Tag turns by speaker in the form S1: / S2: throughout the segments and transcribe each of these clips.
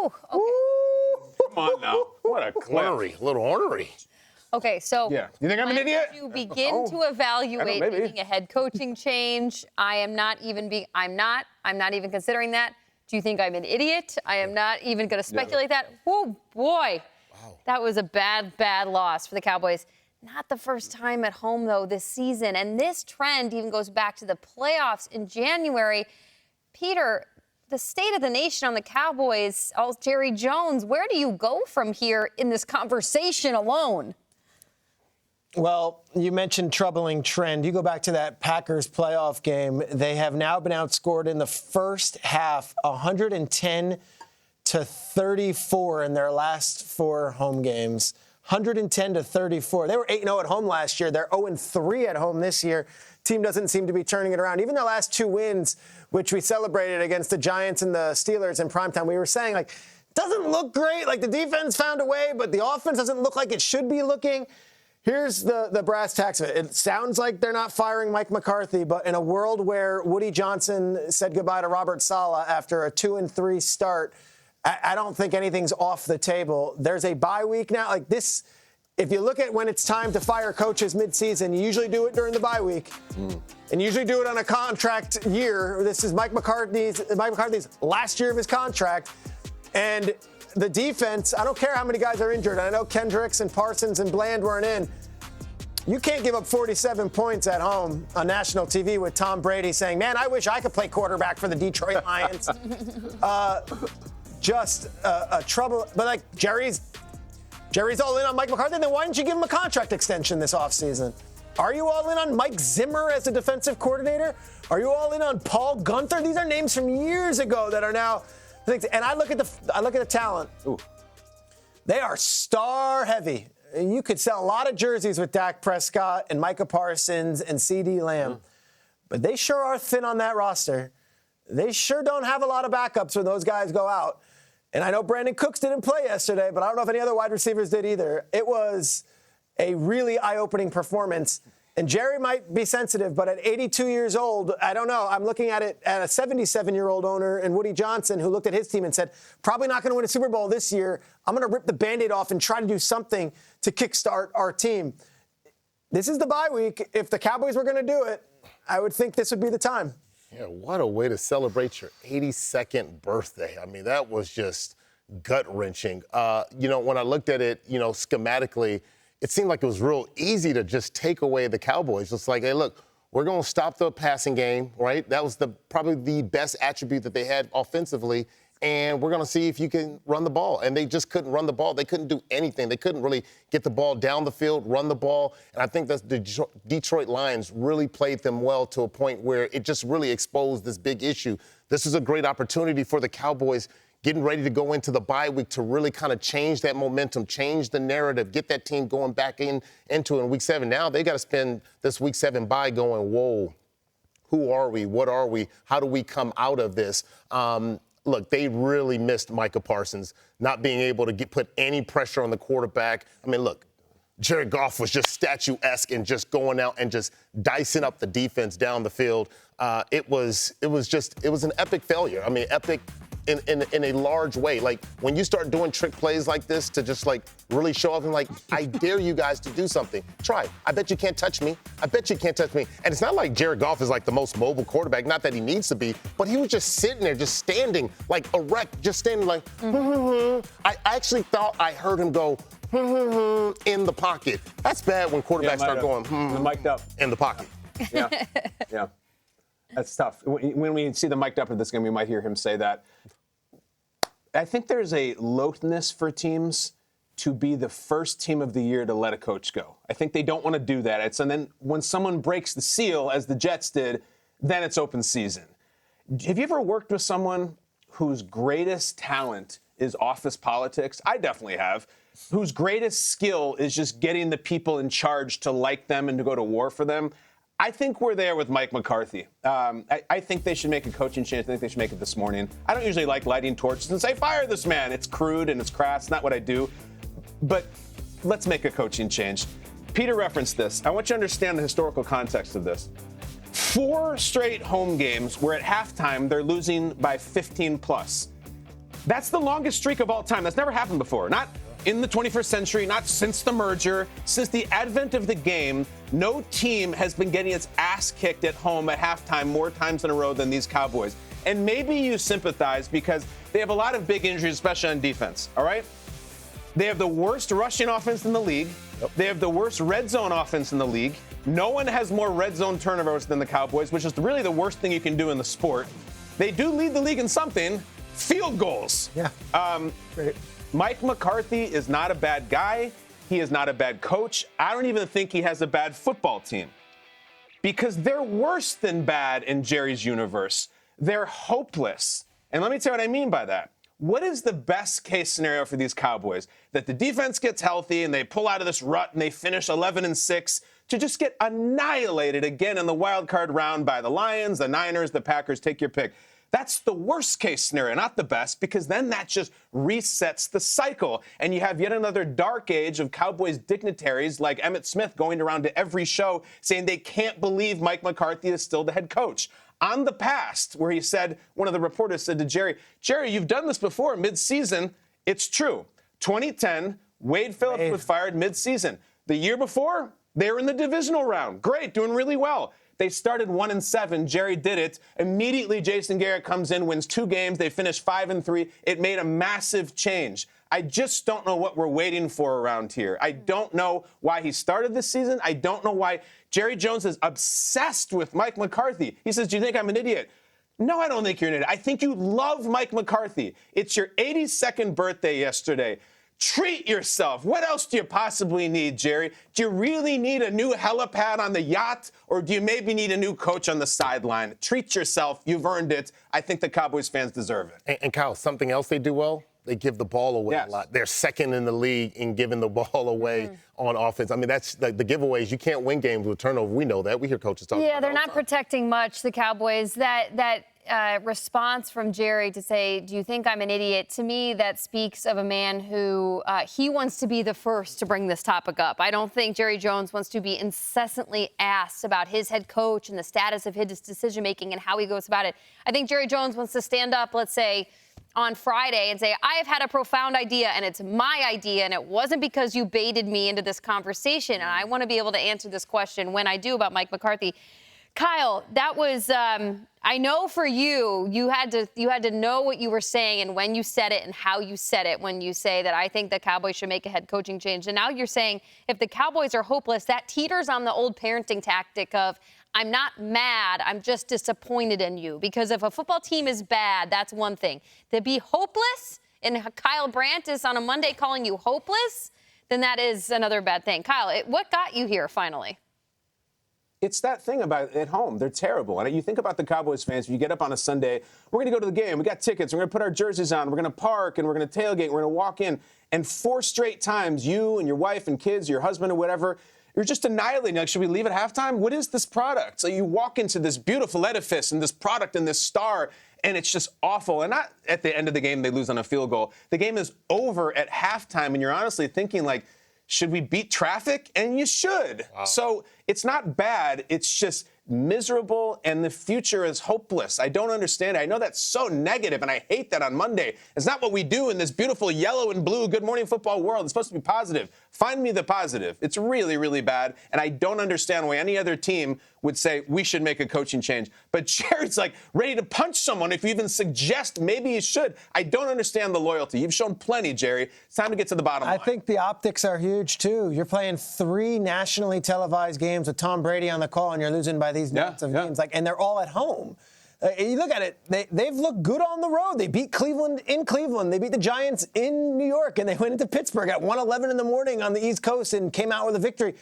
S1: Ooh, okay.
S2: Come on now. What a clip.
S3: Ornery, a little ornery.
S1: Okay, so
S2: Yeah. You think I'm an idiot?
S1: when you begin to evaluate
S2: maybe.
S1: making a head coaching change, I'm not even considering that. Do you think I'm an idiot? I am not even going to speculate that. Oh, boy. Wow. That was a bad loss for the Cowboys. Not the first time at home, though, this season. And this trend even goes back to the playoffs in January. Peter, the state of the nation on the Cowboys, Jerry Jones, where do you go from here in this conversation alone?
S4: Well, you mentioned troubling trend. You go back to that Packers playoff game. They have now been outscored in the first half 110-34 in their last 4 home games. 110-34. They were 8-0 at home last year. They're 0-3 at home this year. Team doesn't seem to be turning it around. Even their last 2 wins, which we celebrated against the Giants and the Steelers in primetime, we were saying, like, doesn't look great. Like, the defense found a way, but the offense doesn't look like it should be looking. Here's the brass tacks of it. It sounds like they're not firing Mike McCarthy, but in a world where Woody Johnson said goodbye to Robert Saleh after a 2-3 start, I don't think anything's off the table. There's a bye week now. Like this, if you look at when it's time to fire coaches midseason, you usually do it during the bye week. And you usually do it on a contract year. This is Mike McCarthy's last year of his contract. And the defense, I don't care how many guys are injured. I know Kendricks and Parsons and Bland weren't in. You can't give up 47 points at home on national TV with Tom Brady saying, man, I wish I could play quarterback for the Detroit Lions. Just a trouble. But, like, Jerry's all in on Mike McCarthy. Then why didn't you give him a contract extension this offseason? Are you all in on Mike Zimmer as a defensive coordinator? Are you all in on Paul Gunther? These are names from years ago that are now – and I look at the talent. Ooh. They are star heavy. You could sell a lot of jerseys with Dak Prescott and Micah Parsons and CeeDee Lamb. But they sure are thin on that roster. They sure don't have a lot of backups when those guys go out. And I know Brandon Cooks didn't play yesterday, but I don't know if any other wide receivers did either. It was a really eye-opening performance. And Jerry might be sensitive, but at 82 years old, I don't know. I'm looking at it at a 77-year-old owner and Woody Johnson, who looked at his team and said, probably not going to win a Super Bowl this year. I'm going to rip the Band-Aid off and try to do something to kickstart our team. This is the bye week. If the Cowboys were going to do it, I would think this would be the time.
S3: Yeah, what a way to celebrate your 82nd birthday. I mean, that was just gut-wrenching. When I looked at it, schematically, it seemed like it was real easy to just take away the Cowboys. It's like, hey, look, we're going to stop the passing game, right? That was probably the best attribute that they had offensively, and we're going to see if you can run the ball. And they just couldn't run the ball. They couldn't do anything. They couldn't really get the ball down the field, run the ball. And I think that the Detroit Lions really played them well to a point where it just really exposed this big issue. This is a great opportunity for the Cowboys getting ready to go into the bye week to really kind of change that momentum, change the narrative, get that team going back into it in Week 7. Now they got to spend this Week 7 bye going, whoa, who are we? What are we? How do we come out of this? Look, they really missed Micah Parsons, not being able to put any pressure on the quarterback. I mean, look, Jared Goff was just statuesque and just going out and just dicing up the defense down the field. It was an epic failure. I mean, epic in a large way. Like, when you start doing trick plays like this to just, like, really show off and, like, I dare you guys to do something. Try. I bet you can't touch me. I bet you can't touch me. And it's not like Jared Goff is, like, the most mobile quarterback. Not that he needs to be. But he was just sitting there, just standing, like, erect, just standing like, I actually thought I heard him go, in the pocket. That's bad when quarterbacks start going,
S2: mic'd up
S3: in the pocket.
S2: Yeah. Yeah. That's tough. When we see the mic'd up of this game, we might hear him say that. I think there's a loathness for teams to be the first team of the year to let a coach go. I think they don't want to do that. And then when someone breaks the seal, as the Jets did, then it's open season. Have you ever worked with someone whose greatest talent is office politics? I definitely have. Whose greatest skill is just getting the people in charge to like them and to go to war for them? I think we're there with Mike McCarthy. I think they should make a coaching change. I think they should make it this morning. I don't usually like lighting torches and say, fire this man. It's crude and it's crass. It's not what I do. But let's make a coaching change. Peter referenced this. I want you to understand the historical context of this. 4 straight home games where at halftime they're losing by 15 plus. That's the longest streak of all time. That's never happened before. Not in the 21st century, not since the merger. Since the advent of the game, no team has been getting its ass kicked at home at halftime more times in a row than these Cowboys. And maybe you sympathize because they have a lot of big injuries, especially on defense, all right? They have the worst rushing offense in the league. Yep. They have the worst red zone offense in the league. No one has more red zone turnovers than the Cowboys, which is really the worst thing you can do in the sport. They do lead the league in something, field goals.
S4: Yeah. Great.
S2: Mike McCarthy is not a bad guy. He is not a bad coach. I don't even think he has a bad football team because they're worse than bad in Jerry's universe. They're hopeless. And let me tell you what I mean by that. What is the best case scenario for these Cowboys? That the defense gets healthy and they pull out of this rut and they finish 11-6 to just get annihilated again in the wild card round by the Lions, the Niners, the Packers, take your pick. That's the worst case scenario, not the best, because then that just resets the cycle. And you have yet another dark age of Cowboys dignitaries like Emmitt Smith going around to every show saying they can't believe Mike McCarthy is still the head coach. On the past, where he said, one of the reporters said to Jerry, you've done this before mid-season. It's true. 2010, Wade Phillips was fired mid-season. The year before, they were in the divisional round. Great, doing really well. They started 1-7. Jerry did it. Immediately, Jason Garrett comes in, wins 2 games. They finished 5-3. It made a massive change. I just don't know what we're waiting for around here. I don't know why he started this season. I don't know why Jerry Jones is obsessed with Mike McCarthy. He says, do you think I'm an idiot? No, I don't think you're an idiot. I think you love Mike McCarthy. It's your 82nd birthday yesterday. Treat yourself. What else do you possibly need, Jerry? Do you really need a new helipad on the yacht, or do you maybe need a new coach on the sideline? Treat yourself. You've earned it. I think the Cowboys fans deserve it.
S3: And Kyle, something else they do well, they give the ball away a lot. They're second in the league in giving the ball away on offense. I mean, that's like the giveaways. You can't win games with turnover. We know that. We hear coaches talk about it.
S1: Yeah, they're not protecting much, the Cowboys. That response from Jerry to say, do you think I'm an idiot? To me, that speaks of a man who he wants to be the first to bring this topic up. I don't think Jerry Jones wants to be incessantly asked about his head coach and the status of his decision-making and how he goes about it. I think Jerry Jones wants to stand up, let's say, on Friday and say, I have had a profound idea, and it's my idea, and it wasn't because you baited me into this conversation, and I want to be able to answer this question when I do about Mike McCarthy. Kyle, that was, I know for you, you had to know what you were saying and when you said it and how you said it when you say that I think the Cowboys should make a head coaching change. And now you're saying if the Cowboys are hopeless, that teeters on the old parenting tactic of, I'm not mad, I'm just disappointed in you. Because if a football team is bad, that's one thing. To be hopeless, and Kyle Brandt is on a Monday calling you hopeless, then that is another bad thing. Kyle, what got you here finally?
S2: It's that thing about at home. They're terrible. And you think about the Cowboys fans, if you get up on a Sunday, we're going to go to the game. We got tickets. We're going to put our jerseys on. We're going to park, and we're going to tailgate. We're going to walk in. And 4 straight times, you and your wife and kids, your husband or whatever, you're just annihilating. Like, should we leave at halftime? What is this product? So you walk into this beautiful edifice and this product and this star, and it's just awful. And not at the end of the game, they lose on a field goal. The game is over at halftime, and you're honestly thinking, like, should we beat traffic? And you should. Wow. So it's not bad. It's just miserable, and the future is hopeless. I don't understand it. I know that's so negative, and I hate that on Monday. It's not what we do in this beautiful yellow and blue Good Morning Football world. It's supposed to be positive. Find me the positive. It's really, really bad, and I don't understand why any other team would say we should make a coaching change. But Jared's like ready to punch someone if you even suggest maybe you should. I don't understand the loyalty. You've shown plenty, Jerry. It's time to get to the bottom line.
S4: I think the optics are huge, too. You're playing 3 nationally televised games with Tom Brady on the call, and you're losing by these nuts of games. And they're all at home. You look at it, they've looked good on the road. They beat Cleveland in Cleveland. They beat the Giants in New York, and they went into Pittsburgh at 1:11 in the morning on the East Coast and came out with a victory.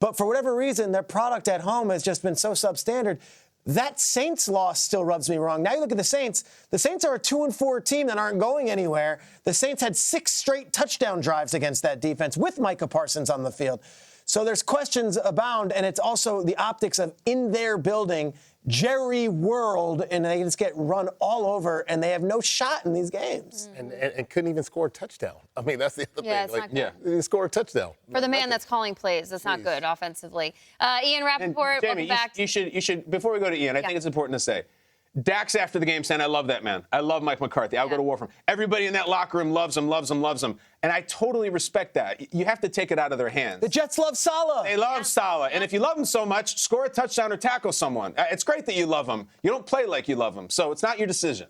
S4: But for whatever reason, their product at home has just been so substandard. That Saints loss still rubs me wrong. Now you look at the Saints. The Saints are a 2-4 team that aren't going anywhere. The Saints had 6 straight touchdown drives against that defense with Micah Parsons on the field. So there's questions abound, and it's also the optics of in their building, Jerry world, and they just get run all over, and they have no shot in these games.
S3: And couldn't even score a touchdown. I mean, that's the other thing.
S1: It's not good.
S3: They score a touchdown.
S1: For the man that's calling plays, that's not good offensively. Ian Rappaport,
S2: Jamie,
S1: welcome back.
S2: you should, before we go to Ian, I think it's important to say, Dax after the game saying, I love that man. I love Mike McCarthy. I'll go to war for him. Everybody in that locker room loves him, loves him, loves him. And I totally respect that. You have to take it out of their hands.
S4: The Jets love Saleh.
S2: They love Saleh. And if you love him so much, score a touchdown or tackle someone. It's great that you love him. You don't play like you love him. So it's not your decision.